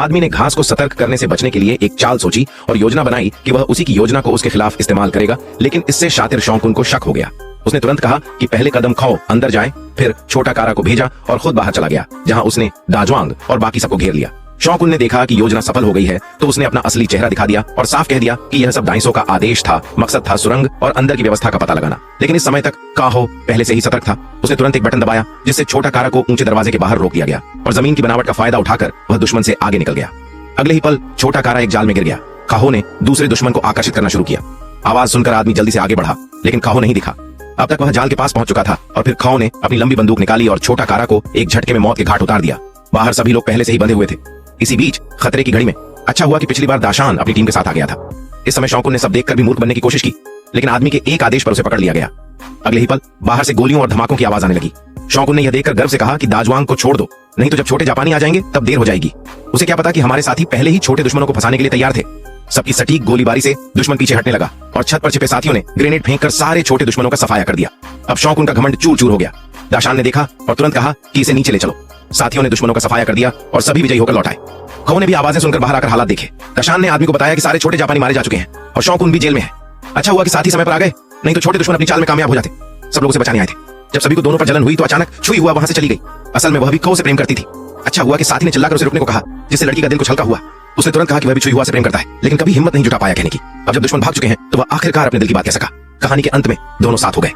आदमी ने घास को सतर्क करने से बचने के लिए एक चाल सोची और योजना बनाई कि वह उसी की योजना को उसके खिलाफ इस्तेमाल करेगा, लेकिन इससे शातिर शौकुन को शक हो गया। उसने तुरंत कहा कि पहले कदम खो अंदर जाए, फिर छोटा कारा को भेजा और खुद बाहर चला गया, जहां उसने दाजवांग और बाकी सबको घेर लिया। शौकुन ने देखा कि योजना सफल हो गई है तो उसने अपना असली चेहरा दिखा दिया और साफ कह दिया कि यह सब दाइसों का आदेश था। मकसद था सुरंग और अंदर की व्यवस्था का पता लगाना। लेकिन इस समय तक काहो पहले से ही सतर्क था। उसने तुरंत एक बटन दबाया जिससे छोटा कारा को ऊंचे दरवाजे के बाहर रोक दिया गया और जमीन की बनावट का फायदा उठाकर वह दुश्मन से आगे निकल गया। अगले ही पल छोटा कारा एक जाल में गिर गया। काहो ने दूसरे दुश्मन को आकर्षित करना शुरू किया। आवाज सुनकर आदमी जल्दी से आगे बढ़ा, लेकिन काहो नहीं दिखा। अब तक वह जाल के पास पहुंच चुका था और फिर खाओ ने अपनी लंबी बंदूक निकाली और छोटा कारा को एक झटके में मौत के घाट उतार दिया। बाहर सभी लोग पहले से ही बंधे हुए थे। इसी बीच खतरे की घड़ी में अच्छा हुआ कि पिछली बार दाशान अपनी टीम के साथ आ गया था। इस समय शौकुन ने सब देखकर भी मूर्ख बनने की कोशिश की, लेकिन आदमी के एक आदेश पर उसे पकड़ लिया गया। अगले ही पल बाहर से गोलियों और धमाकों की आवाज आने लगी। शौकुन ने यह देखकर गर्व से कहा कि दाजवांग को छोड़ दो, नहीं तो जब छोटे जापानी आ जाएंगे तब देर हो जाएगी। उसे क्या पता कि हमारे साथी पहले ही छोटे दुश्मनों को फंसाने के लिए तैयार थे। सबकी सटीक गोलीबारी से दुश्मन पीछे हटने लगा और छत पर छिपे साथियों ने ग्रेनेड फेंककर सारे छोटे दुश्मनों का सफाया कर दिया। अब शौकुन का घमंड चूर चूर हो गया। दाशान ने देखा और तुरंत कहा कि इसे नीचे ले चलो। साथियों ने दुश्मनों का सफाया कर दिया और सभी विजयी होकर लौट आए। खाओ ने भी आवाजें सुनकर बाहर आकर हालात देखे। दाशान ने आदमी को बताया कि सारे छोटे जापानी मारे जा चुके हैं और शौकुन भी जेल में है। अच्छा हुआ कि साथी समय पर आ गए, नहीं तो छोटे दुश्मन अपनी चाल में कामयाब हो जाते। सब लोग उसे बचाने आए थे। जब सभी को दोनों पर जलन हुई तो अचानक छुई हुआ वहां से चली गई। असल में वह भी खो से प्रेम करती थी। अच्छा हुआ कि साथी ने चिल्लाकर उसे रुकने को कहा, जिससे लड़की का दिल कुछ हल्का हुआ। उसने तुरंत कहा कि वह भी छुई हुआ से प्रेम करता है, लेकिन कभी हिम्मत नहीं जुटा पाया कहने की। अब जब दुश्मन भाग चुके हैं तो वह आखिरकार अपने दिल की बात कह सका। कहानी के अंत में दोनों साथ हो गए।